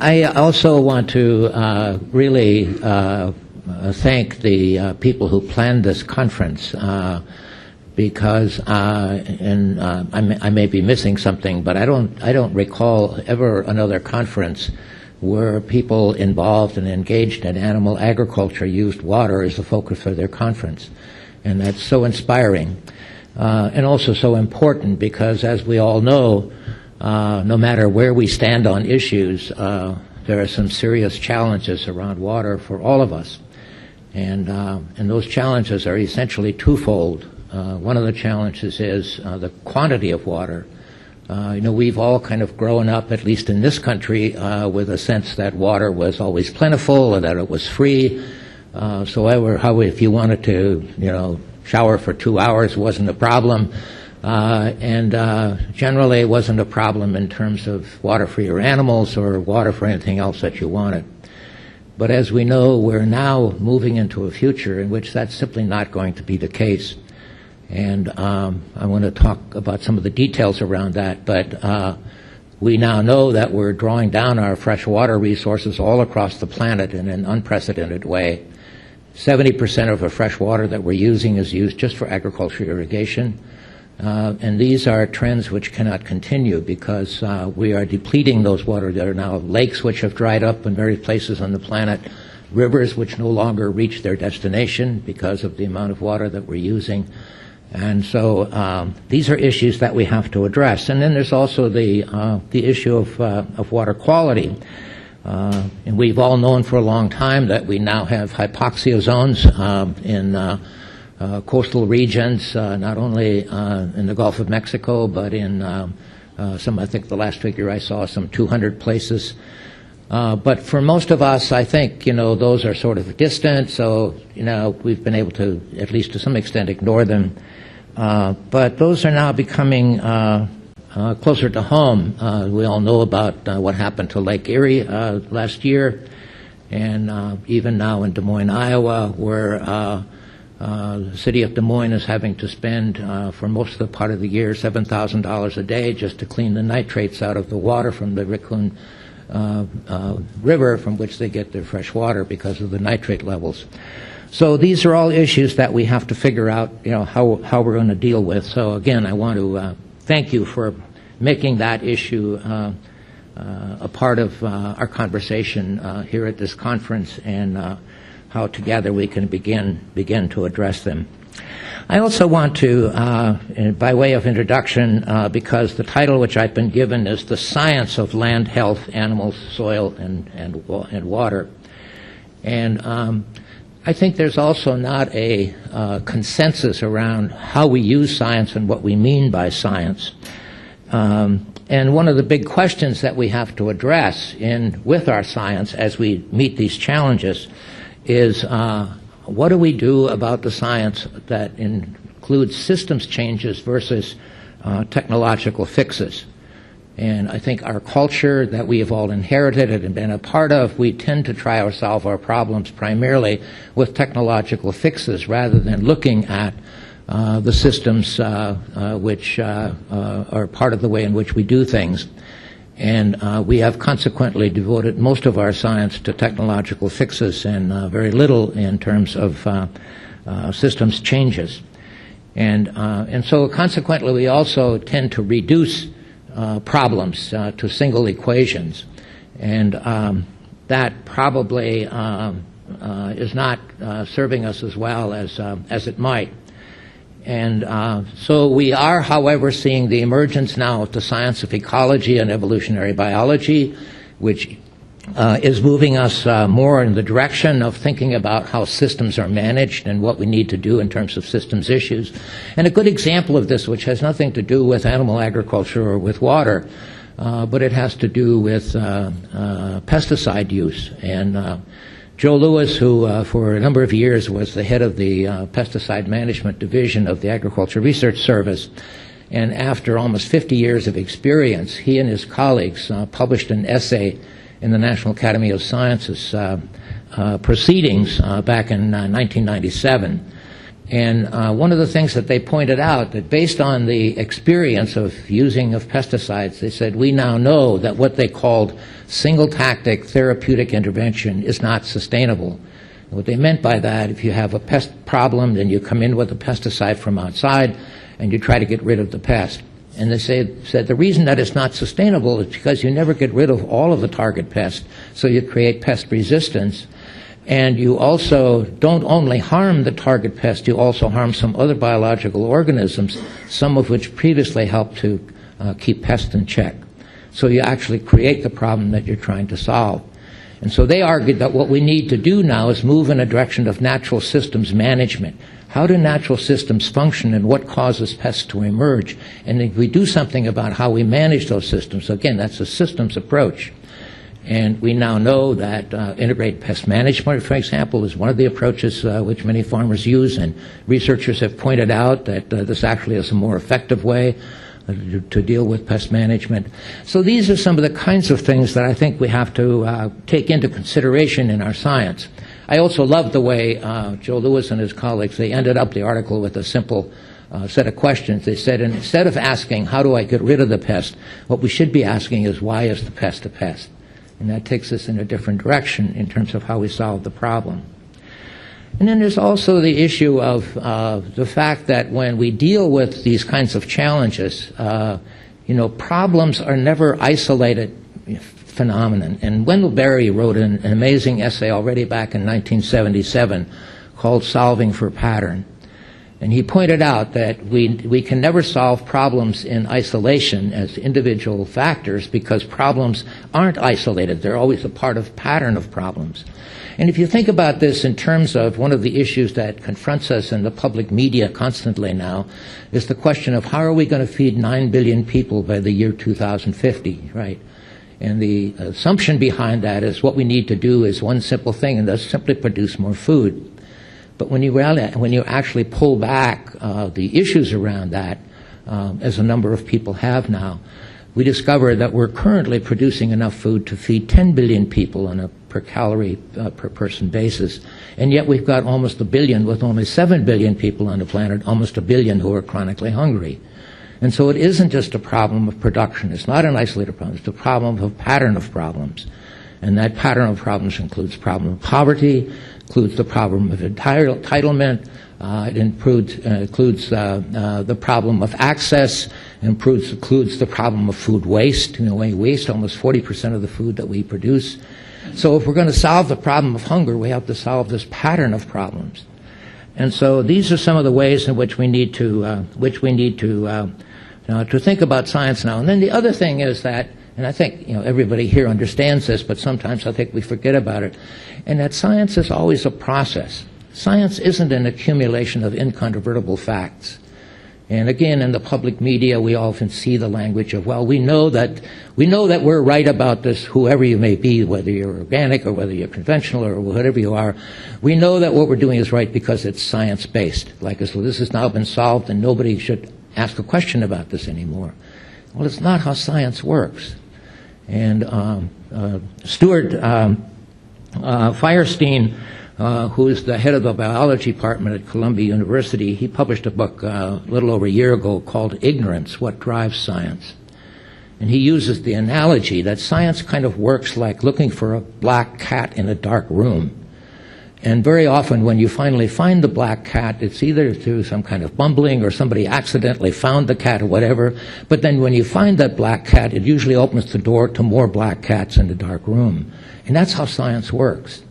I also want to really thank the people who planned this conference because, and I may be missing something, but I don't recall ever another conference where people involved and engaged in animal agriculture used water as the focus of their conference, and that's so inspiring and also so important because, as we all know, no matter where we stand on issues, there are some serious challenges around water for all of us. And those challenges are essentially twofold. One of the challenges is the quantity of water. We've all kind of grown up, at least in this country, with a sense that water was always plentiful and that it was free. If you wanted to, shower for 2 hours wasn't a problem. Generally it wasn't a problem in terms of water for your animals or water for anything else that you wanted. But as we know, we're now moving into a future in which that's simply not going to be the case. And I want to talk about some of the details around that, but we now know that we're drawing down our fresh water resources all across the planet in an unprecedented way. 70% of the fresh water that we're using is used just for agricultural irrigation. And these are trends which cannot continue because we are depleting those water. There are now lakes which have dried up in various places on the planet, rivers which no longer reach their destination because of the amount of water that we're using. And so these are issues that we have to address. And then there's also the issue of water quality. And we've all known for a long time that we now have hypoxia zones in coastal regions, not only in the Gulf of Mexico, but in I think the last figure I saw, some 200 places. But for most of us, I think, those are sort of distant, so, we've been able to, at least to some extent, ignore them. But those are now becoming closer to home. We all know about what happened to Lake Erie last year, and even now in Des Moines, Iowa, where the city of Des Moines is having to spend for most of the part of the year $7,000 a day just to clean the nitrates out of the water from the Raccoon River from which they get their fresh water because of the nitrate levels. So these are all issues that we have to figure out, how we're going to deal with. So again, I want to thank you for making that issue a part of our conversation here at this conference and how together we can begin to address them. I also want to, by way of introduction, because the title which I've been given is The Science of Land Health, Animals, Soil, and Water. And I think there's also not a consensus around how we use science and what we mean by science. And one of the big questions that we have to address with our science as we meet these challenges is what do we do about the science that includes systems changes versus technological fixes? And I think our culture that we have all inherited and been a part of, we tend to try to solve our problems primarily with technological fixes rather than looking at the systems which are part of the way in which we do things. And we have consequently devoted most of our science to technological fixes and very little in terms of systems changes. And so consequently we also tend to reduce problems to single equations. And that probably is not serving us as well as it might. And so we are, however, seeing the emergence now of the science of ecology and evolutionary biology, which is moving us more in the direction of thinking about how systems are managed and what we need to do in terms of systems issues. And a good example of this, which has nothing to do with animal agriculture or with water, but it has to do with pesticide use. And Joe Lewis, who for a number of years was the head of the pesticide management division of the Agriculture Research Service, and after almost 50 years of experience, he and his colleagues published an essay in the National Academy of Sciences proceedings back in 1997. And one of the things that they pointed out, that based on the experience of using of pesticides, they said, we now know that what they called single tactic therapeutic intervention is not sustainable. And what they meant by that, if you have a pest problem, then you come in with a pesticide from outside and you try to get rid of the pest. And they said the reason that it's not sustainable is because you never get rid of all of the target pest, so you create pest resistance. And you also don't only harm the target pest, you also harm some other biological organisms, some of which previously helped to keep pests in check. So you actually create the problem that you're trying to solve. And so they argued that what we need to do now is move in a direction of natural systems management. How do natural systems function and what causes pests to emerge? And if we do something about how we manage those systems, again, that's a systems approach. And we now know that integrated pest management, for example, is one of the approaches which many farmers use, and researchers have pointed out that this actually is a more effective way to deal with pest management. So these are some of the kinds of things that I think we have to take into consideration in our science. I also love the way Joe Lewis and his colleagues, they ended up the article with a simple set of questions. They said, instead of asking, how do I get rid of the pest, what we should be asking is, why is the pest a pest? And that takes us in a different direction in terms of how we solve the problem. And then there's also the issue of the fact that when we deal with these kinds of challenges, problems are never isolated phenomenon. And Wendell Berry wrote an amazing essay already back in 1977 called Solving for Pattern. And he pointed out that we can never solve problems in isolation as individual factors because problems aren't isolated. They're always a part of a pattern of problems. And if you think about this in terms of one of the issues that confronts us in the public media constantly now, is the question of how are we going to feed 9 billion people by the year 2050, right? And the assumption behind that is what we need to do is one simple thing, and that's simply produce more food. But when you actually pull back the issues around that, as a number of people have now, we discover that we're currently producing enough food to feed 10 billion people on a per calorie per person basis. And yet we've got almost a billion, with only 7 billion people on the planet, almost a billion who are chronically hungry. And so it isn't just a problem of production. It's not an isolated problem. It's a problem of a pattern of problems. And that pattern of problems includes the problem of poverty, includes the problem of entitlement, it includes the problem of access, includes the problem of food waste. We waste almost 40% of the food that we produce. So if we're going to solve the problem of hunger, we have to solve this pattern of problems. And so these are some of the ways in which we need to think about science now. And then the other thing is that, and I think everybody here understands this, but sometimes I think we forget about it, and that science is always a process. Science isn't an accumulation of incontrovertible facts. And again, in the public media, we often see the language of, well, we know that we're right about this, whoever you may be, whether you're organic or whether you're conventional or whatever you are. We know that what we're doing is right because it's science-based. Like, so this has now been solved and nobody should ask a question about this anymore. Well, it's not how science works. And Stuart Firestein, who is the head of the biology department at Columbia University, he published a book a little over a year ago called Ignorance, What Drives Science. And he uses the analogy that science kind of works like looking for a black cat in a dark room. And very often when you finally find the black cat, it's either through some kind of bumbling or somebody accidentally found the cat or whatever. But then when you find that black cat, it usually opens the door to more black cats in the dark room. And that's how science works.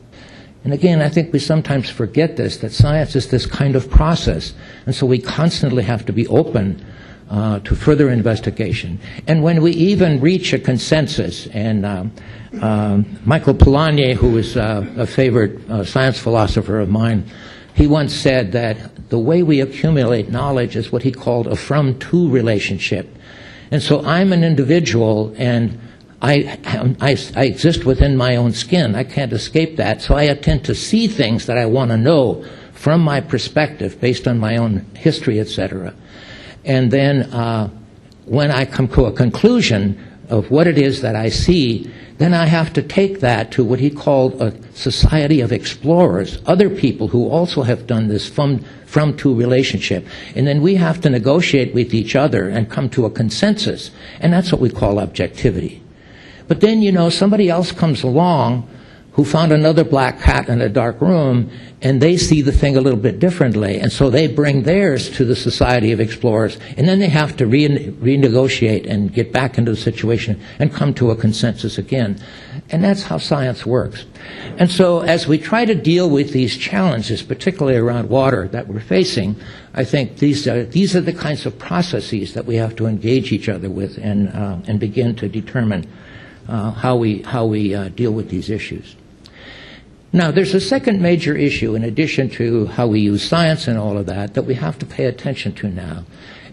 And again, I think we sometimes forget this, that science is this kind of process. And so we constantly have to be open to further investigation. And when we even reach a consensus, and Michael Polanyi, who is a favorite science philosopher of mine, he once said that the way we accumulate knowledge is what he called a from-to relationship. And so I'm an individual, and I exist within my own skin. I can't escape that. So I tend to see things that I want to know from my perspective based on my own history, etc. And then when I come to a conclusion, of what it is that I see, then I have to take that to what he called a society of explorers, other people who also have done this from-to relationship. And then we have to negotiate with each other and come to a consensus. And that's what we call objectivity. But then, you know, somebody else comes along who found another black cat in a dark room, and they see the thing a little bit differently. And so they bring theirs to the Society of Explorers, and then they have to renegotiate and get back into the situation and come to a consensus again. And that's how science works. And so as we try to deal with these challenges, particularly around water that we're facing, I think these are the kinds of processes that we have to engage each other with and begin to determine how we deal with these issues. Now, there's a second major issue, in addition to how we use science and all of that we have to pay attention to now.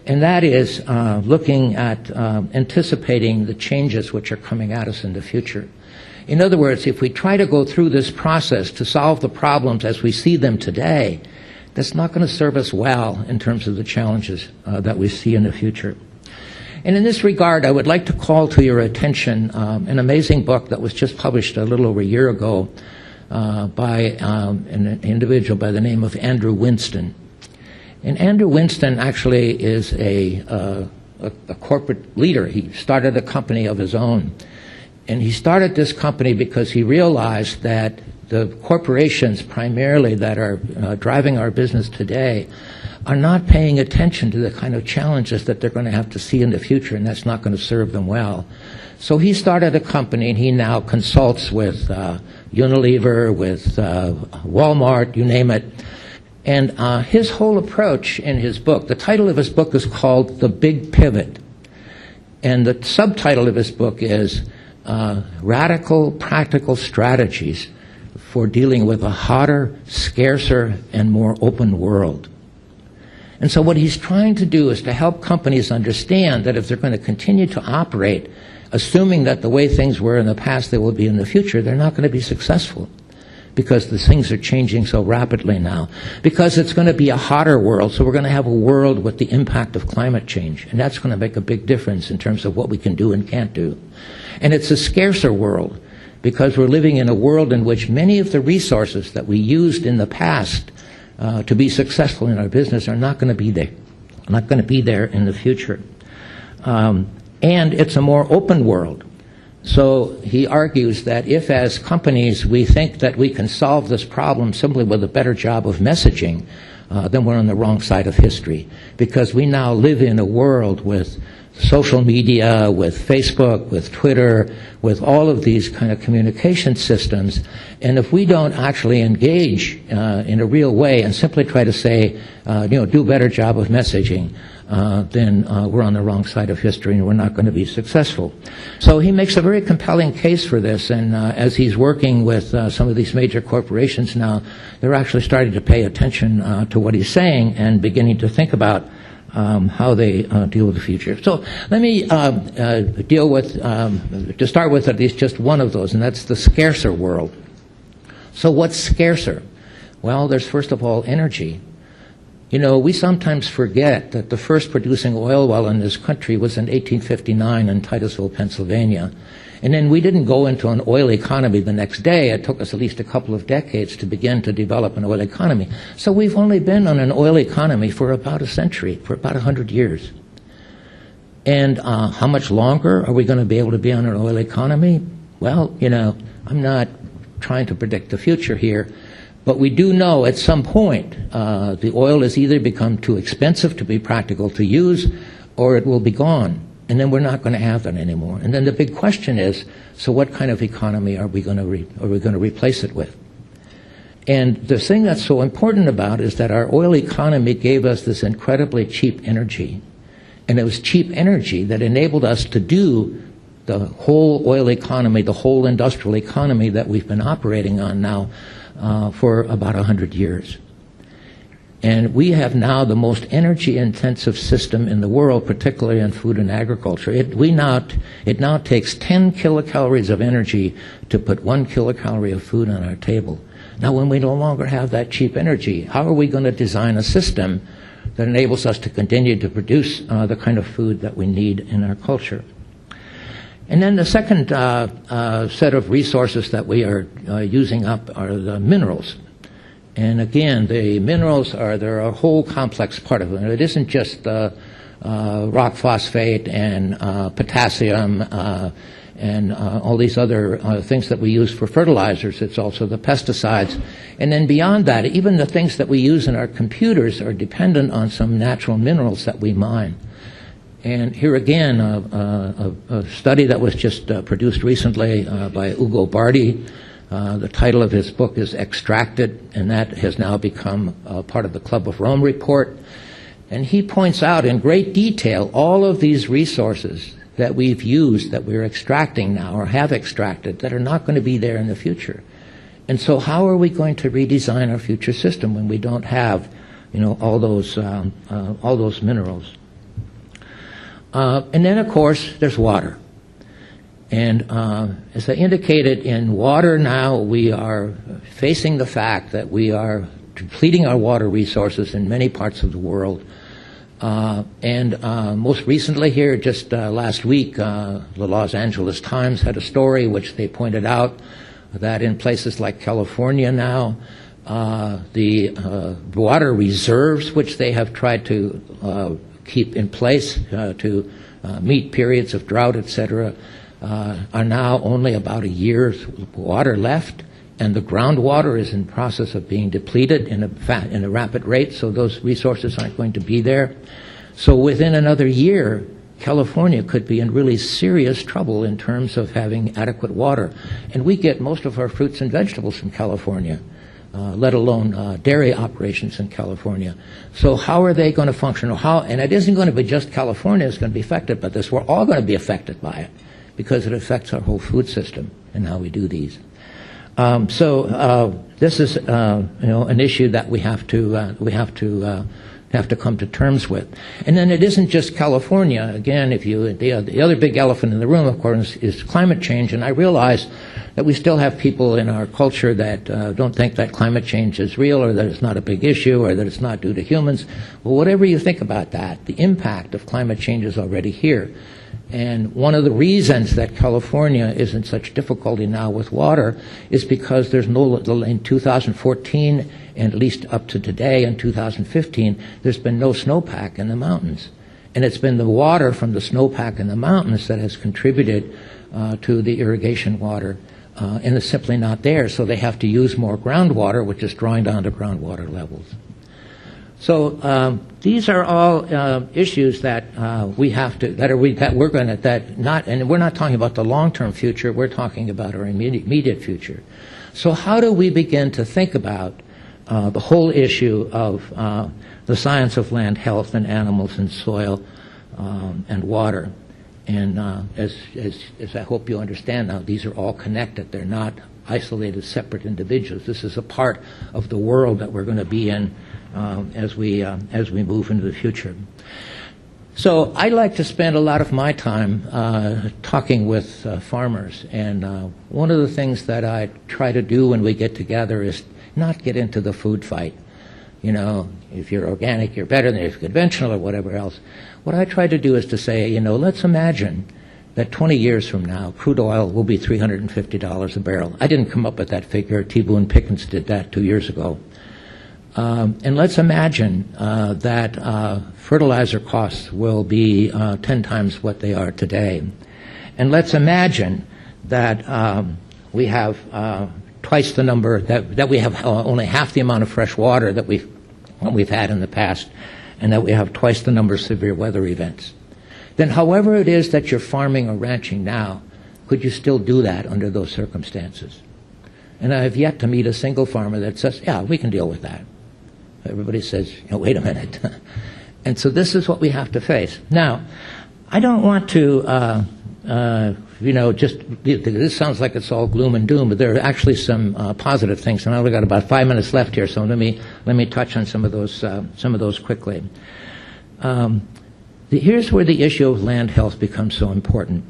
And that is looking at anticipating the changes which are coming at us in the future. In other words, if we try to go through this process to solve the problems as we see them today, that's not going to serve us well in terms of the challenges that we see in the future. And in this regard, I would like to call to your attention an amazing book that was just published a little over a year ago by an individual by the name of Andrew Winston. And Andrew Winston actually is a corporate leader. He started a company of his own. And he started this company because he realized that the corporations primarily that are driving our business today are not paying attention to the kind of challenges that they're going to have to see in the future, and that's not going to serve them well. So he started a company, and he now consults with Unilever, with Walmart, you name it. And his whole approach in his book, the title of his book is called The Big Pivot. And the subtitle of his book is Radical Practical Strategies for Dealing with a Hotter, Scarcer, and More Open World. And so what he's trying to do is to help companies understand that if they're going to continue to operate, assuming that the way things were in the past they will be in the future, they're not going to be successful because the things are changing so rapidly now. Because it's going to be a hotter world, so we're going to have a world with the impact of climate change. And that's going to make a big difference in terms of what we can do and can't do. And it's a scarcer world because we're living in a world in which many of the resources that we used in the past to be successful in our business are not going to be there. Not going to be there in the future. And it's a more open world. So he argues that if as companies we think that we can solve this problem simply with a better job of messaging, then we're on the wrong side of history. Because we now live in a world with social media, with Facebook, with Twitter, with all of these kind of communication systems. And if we don't actually engage in a real way and simply try to say, do a better job of messaging, then we're on the wrong side of history and we're not going to be successful. So he makes a very compelling case for this, and as he's working with some of these major corporations now, they're actually starting to pay attention to what he's saying and beginning to think about how they deal with the future. So let me deal with, to start with at least just one of those, and that's the scarcer world. So what's scarcer? Well, there's first of all energy. You know, we sometimes forget that the first producing oil well in this country was in 1859 in Titusville, Pennsylvania. And then we didn't go into an oil economy the next day. It took us at least a couple of decades to begin to develop an oil economy. So we've only been on an oil economy for about a century, for about 100 years. And how much longer are we going to be able to be on an oil economy? Well, you know, I'm not trying to predict the future here, but we do know at some point the oil has either become too expensive to be practical to use, or it will be gone. And then we're not going to have that anymore. And then the big question is, so what kind of economy are we going to replace it with? And the thing that's so important about it is that our oil economy gave us this incredibly cheap energy. And it was cheap energy that enabled us to do the whole oil economy, the whole industrial economy that we've been operating on now for about 100 years. And we have now the most energy-intensive system in the world, particularly in food and agriculture. It now takes 10 kilocalories of energy to put 1 kilocalorie of food on our table. Now, when we no longer have that cheap energy, how are we going to design a system that enables us to continue to produce the kind of food that we need in our culture? And then the second set of resources that we are using up are the minerals. And again, the minerals they're a whole complex part of it. It isn't just rock phosphate and potassium and all these other things that we use for fertilizers. It's also the pesticides. And then beyond that, even the things that we use in our computers are dependent on some natural minerals that we mine. And here again, a study that was just produced recently by Ugo Bardi. The title of his book is Extracted, and that has now become part of the Club of Rome report. And he points out in great detail all of these resources that we've used, that we're extracting now or have extracted, that are not going to be there in the future. And so how are we going to redesign our future system when we don't have, all those minerals? And then, of course, there's water. And as I indicated, in water now we are facing the fact that we are depleting our water resources in many parts of the world. And most recently here, just last week, the Los Angeles Times had a story which they pointed out that in places like California now, the water reserves which they have tried to keep in place to meet periods of drought, etc., are now only about a year's water left, and the groundwater is in process of being depleted in a rapid rate, so those resources aren't going to be there. So within another year, California could be in really serious trouble in terms of having adequate water. And we get most of our fruits and vegetables from California, let alone dairy operations in California. So how are they going to function? And it isn't going to be just California that's going to be affected by this. We're all going to be affected by it because it affects our whole food system and how we do these. So this is an issue that we have to come to terms with. And then it isn't just California. Again, the other big elephant in the room, of course, is climate change. And I realize that we still have people in our culture that don't think that climate change is real, or that it's not a big issue, or that it's not due to humans. Well, whatever you think about that, the impact of climate change is already here. And one of the reasons that California is in such difficulty now with water is because there's in 2014, and at least up to today in 2015, there's been no snowpack in the mountains. And it's been the water from the snowpack in the mountains that has contributed to the irrigation water. And it's simply not there, so they have to use more groundwater, which is drawing down to groundwater levels. So these are all issues that and we're not talking about the long-term future. We're talking about our immediate future. So how do we begin to think about the whole issue of the science of land health and animals and soil and water? And as I hope you understand now, these are all connected. They're not isolated, separate individuals. This is a part of the world that we're going to be in as we move into the future. So I like to spend a lot of my time talking with farmers, and one of the things that I try to do when we get together is not get into the food fight. If you're organic, you're better than if you're conventional or whatever else. What I try to do is to say, let's imagine that 20 years from now, crude oil will be $350 a barrel. I didn't come up with that figure. T. Boone Pickens did that 2 years ago. And let's imagine that fertilizer costs will be 10 times what they are today. And let's imagine that we have twice the number, that we have only half the amount of fresh water that we've had in the past, and that we have twice the number of severe weather events. Then however it is that you're farming or ranching now, could you still do that under those circumstances? And I have yet to meet a single farmer that says, yeah, we can deal with that. Everybody says, wait a minute. And so this is what we have to face. Now, I don't want to, this sounds like it's all gloom and doom, but there are actually some positive things. And I've only got about 5 minutes left here, so let me touch on some of those quickly. Here's where the issue of land health becomes so important.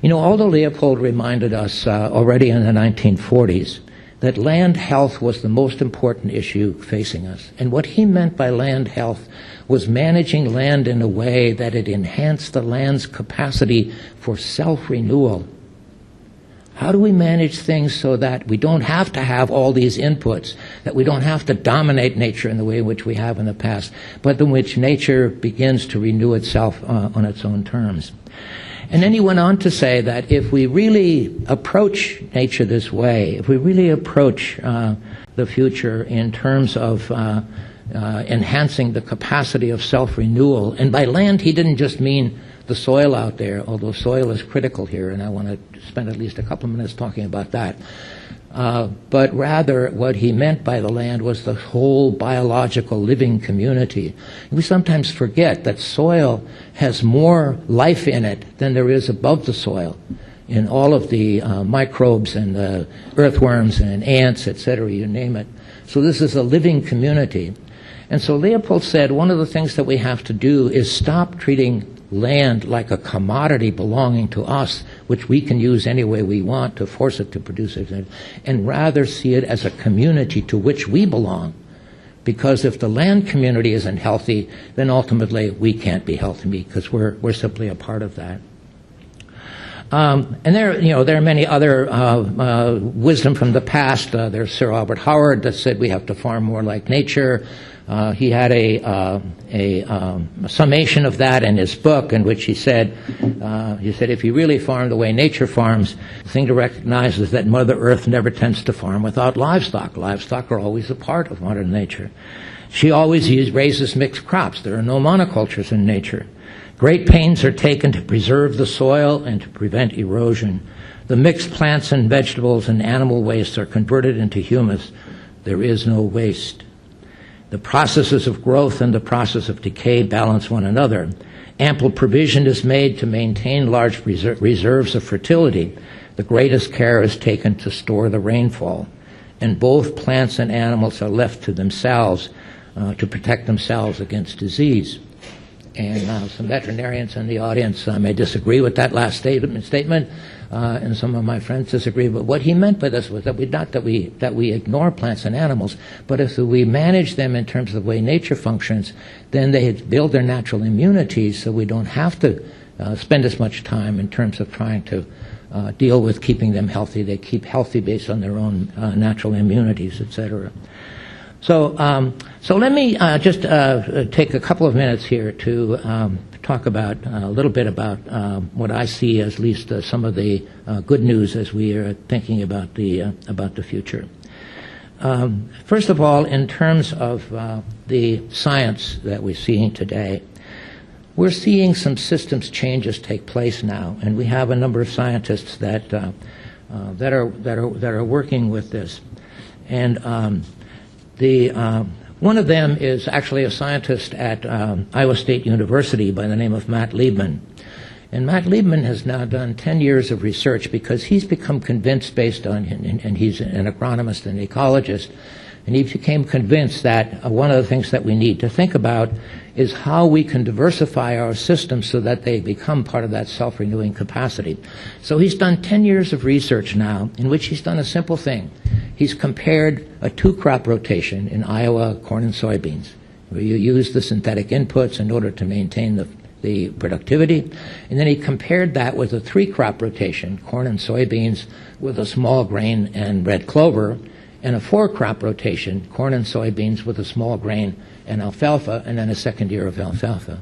Although Leopold reminded us already in the 1940s that land health was the most important issue facing us. And what he meant by land health was managing land in a way that it enhanced the land's capacity for self-renewal. How do we manage things so that we don't have to have all these inputs, that we don't have to dominate nature in the way in which we have in the past, but in which nature begins to renew itself on its own terms? And then he went on to say that if we really approach nature this way, if we really approach the future in terms of enhancing the capacity of self-renewal, and by land he didn't just mean the soil out there, although soil is critical here, and I want to spend at least a couple of minutes talking about that. But rather what he meant by the land was the whole biological living community. We sometimes forget that soil has more life in it than there is above the soil, in all of the microbes and the earthworms and ants, etc., you name it. So this is a living community. And so Leopold said one of the things that we have to do is stop treating land like a commodity belonging to us, which we can use any way we want to force it to produce it, and rather see it as a community to which we belong. Because if the land community isn't healthy, then ultimately we can't be healthy because we're simply a part of that. And there are many other wisdom from the past. There's Sir Albert Howard that said we have to farm more like nature. He had a summation of that in his book, in which he said, if you really farm the way nature farms, the thing to recognize is that Mother Earth never tends to farm without livestock. Livestock are always a part of modern nature. She always raises mixed crops. There are no monocultures in nature. Great pains are taken to preserve the soil and to prevent erosion. The mixed plants and vegetables and animal waste are converted into humus. There is no waste. The processes of growth and the process of decay balance one another. Ample provision is made to maintain large reserves of fertility. The greatest care is taken to store the rainfall. And both plants and animals are left to themselves to protect themselves against disease. And some veterinarians in the audience may disagree with that last statement, and some of my friends disagree. But what he meant by this was that we ignore plants and animals, but if we manage them in terms of the way nature functions, then they build their natural immunity, so we don't have to spend as much time in terms of trying to deal with keeping them healthy. They keep healthy based on their own natural immunities, etc. So let me just take a couple of minutes here to talk about a little bit about what I see as at least some of the good news as we are thinking about the future. First of all, in terms of the science that we're seeing today, we're seeing some systems changes take place now, and we have a number of scientists that are working with this, and one of them is actually a scientist at Iowa State University by the name of Matt Liebman. And Matt Liebman has now done 10 years of research because he's become convinced based on, and he's an agronomist and ecologist, and he became convinced that one of the things that we need to think about is how we can diversify our systems so that they become part of that self-renewing capacity. So he's done 10 years of research now in which he's done a simple thing. He's compared a two-crop rotation in Iowa, corn and soybeans, where you use the synthetic inputs in order to maintain the productivity. And then he compared that with a three-crop rotation, corn and soybeans with a small grain and red clover, and a four-crop rotation, corn and soybeans with a small grain and alfalfa, and then a second year of alfalfa.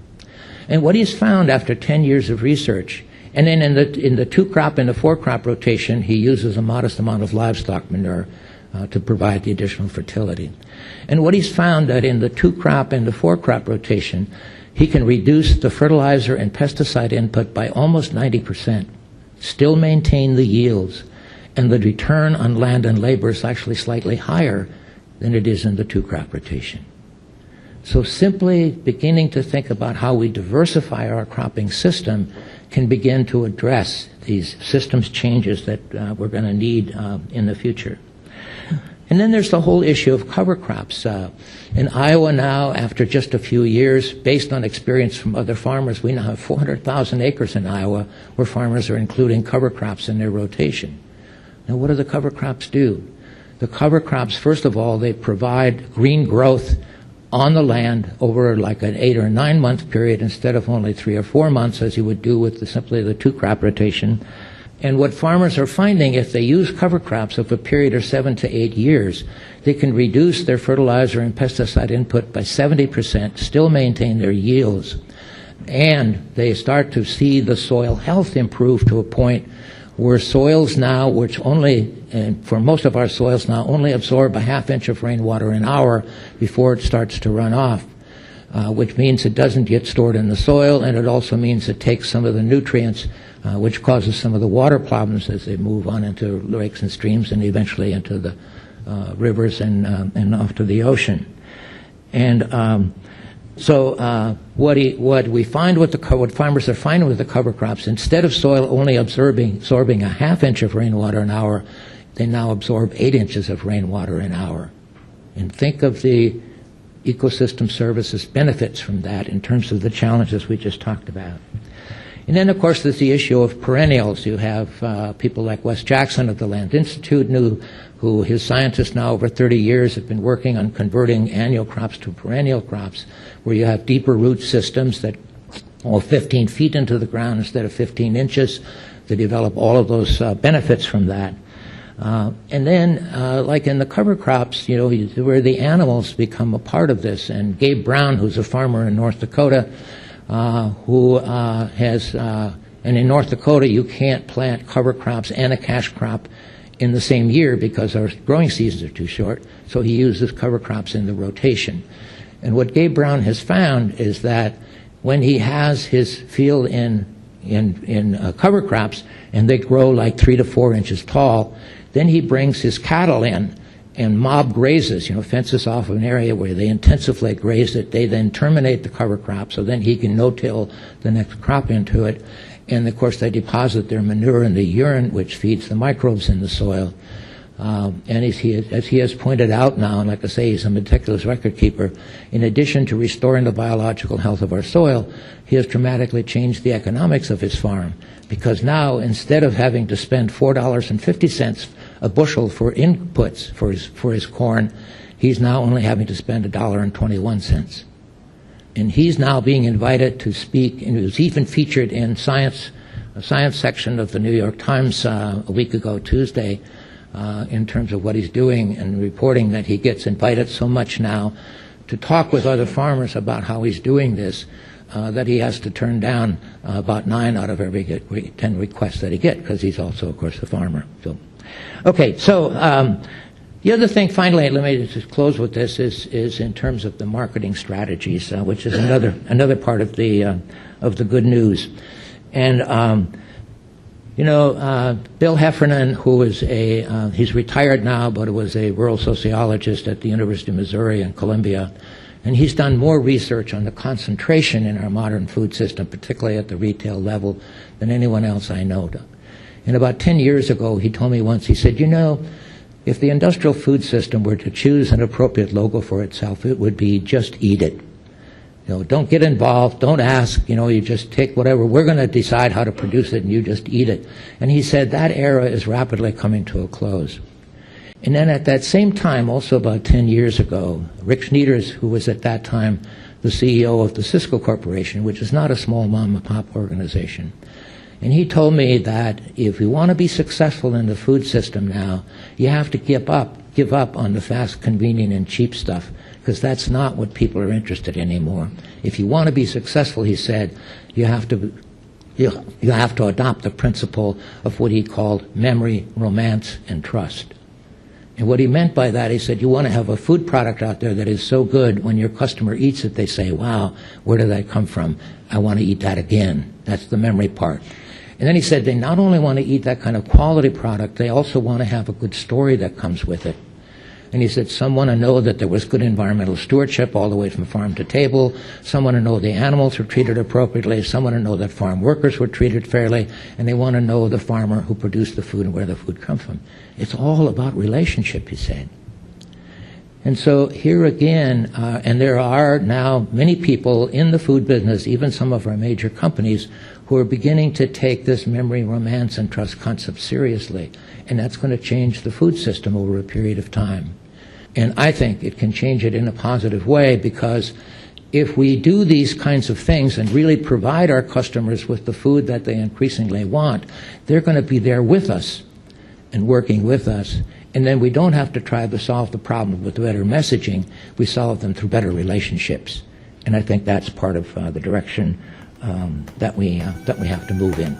And what he's found after 10 years of research, and then in the two-crop and the four-crop rotation, he uses a modest amount of livestock manure to provide the additional fertility. And what he's found that in the two-crop and the four-crop rotation, he can reduce the fertilizer and pesticide input by almost 90%, still maintain the yields, and the return on land and labor is actually slightly higher than it is in the two-crop rotation. So simply beginning to think about how we diversify our cropping system can begin to address these systems changes that we're going to need in the future. And then there's the whole issue of cover crops. In Iowa now, after just a few years, based on experience from other farmers, we now have 400,000 acres in Iowa where farmers are including cover crops in their rotation. Now, what do the cover crops do? The cover crops, first of all, they provide green growth on the land over like an 8 or 9 month period instead of only 3 or 4 months as you would do with simply the 2-crop rotation. And what farmers are finding, if they use cover crops of a period of 7 to 8 years, they can reduce their fertilizer and pesticide input by 70%, still maintain their yields, and they start to see the soil health improve to a point where soils now, which only, and for most of our soils now, only absorb a ½ inch of rainwater an hour before it starts to run off, which means it doesn't get stored in the soil, and it also means it takes some of the nutrients, which causes some of the water problems as they move on into lakes and streams and eventually into the rivers and off to the ocean. And so what we find with what farmers are finding with the cover crops, instead of soil only absorbing a ½ inch of rainwater an hour, they now absorb 8 inches of rainwater an hour. And think of the ecosystem services benefits from that in terms of the challenges we just talked about. And then, of course, there's the issue of perennials. You have people like Wes Jackson of the Land Institute, who his scientists now over 30 years have been working on converting annual crops to perennial crops, where you have deeper root systems that go 15 feet into the ground instead of 15 inches. They develop all of those benefits from that. And then, like in the cover crops, where the animals become a part of this. And Gabe Brown, who's a farmer in North Dakota, and in North Dakota you can't plant cover crops and a cash crop in the same year because our growing seasons are too short, so he uses cover crops in the rotation. And what Gabe Brown has found is that when he has his field in cover crops and they grow like 3 to 4 inches tall, then he brings his cattle in and mob grazes, fences off an area where they intensively graze it. They then terminate the cover crop, so then he can no-till the next crop into it. And, of course, they deposit their manure in the urine, which feeds the microbes in the soil. And as he has pointed out now, and like I say, he's a meticulous record keeper, in addition to restoring the biological health of our soil, he has dramatically changed the economics of his farm. Because now, instead of having to spend $4.50 a bushel for inputs for his corn, he's now only having to spend $1.21. And he's now being invited to speak, and he was even featured in a science section of the New York Times a week ago, Tuesday, in terms of what he's doing and reporting that he gets invited so much now to talk with other farmers about how he's doing this that he has to turn down about 9 out of every 10 requests that he gets, because he's also, of course, a farmer. So, okay, so the other thing, finally, let me just close with this, is in terms of the marketing strategies, which is another part of the good news. And Bill Heffernan, who is he's retired now, but was a rural sociologist at the University of Missouri and Columbia, and he's done more research on the concentration in our modern food system, particularly at the retail level, than anyone else I know. And about 10 years ago, he told me once, he said, if the industrial food system were to choose an appropriate logo for itself, it would be just eat it. Don't get involved, don't ask, you just take whatever, we're going to decide how to produce it and you just eat it. And he said that era is rapidly coming to a close. And then at that same time, also about 10 years ago, Rick Schneiders, who was at that time the CEO of the Cisco Corporation, which is not a small mom-and-pop organization, and he told me that if you want to be successful in the food system now, you have to give up on the fast, convenient, and cheap stuff, because that's not what people are interested in anymore. If you want to be successful, he said, you have to adopt the principle of what he called memory, romance, and trust. And what he meant by that, he said, you want to have a food product out there that is so good, when your customer eats it, they say, wow, where did that come from? I want to eat that again. That's the memory part. And then he said they not only want to eat that kind of quality product, they also want to have a good story that comes with it. And he said some want to know that there was good environmental stewardship all the way from farm to table. Some want to know the animals were treated appropriately. Some want to know that farm workers were treated fairly. And they want to know the farmer who produced the food and where the food comes from. It's all about relationship, he said. And so here again, and there are now many people in the food business, even some of our major companies, who are beginning to take this memory, romance, and trust concept seriously. And that's going to change the food system over a period of time. And I think it can change it in a positive way, because if we do these kinds of things and really provide our customers with the food that they increasingly want, they're going to be there with us and working with us. And then we don't have to try to solve the problem with better messaging. We solve them through better relationships. And I think that's part of the direction that we have to move in.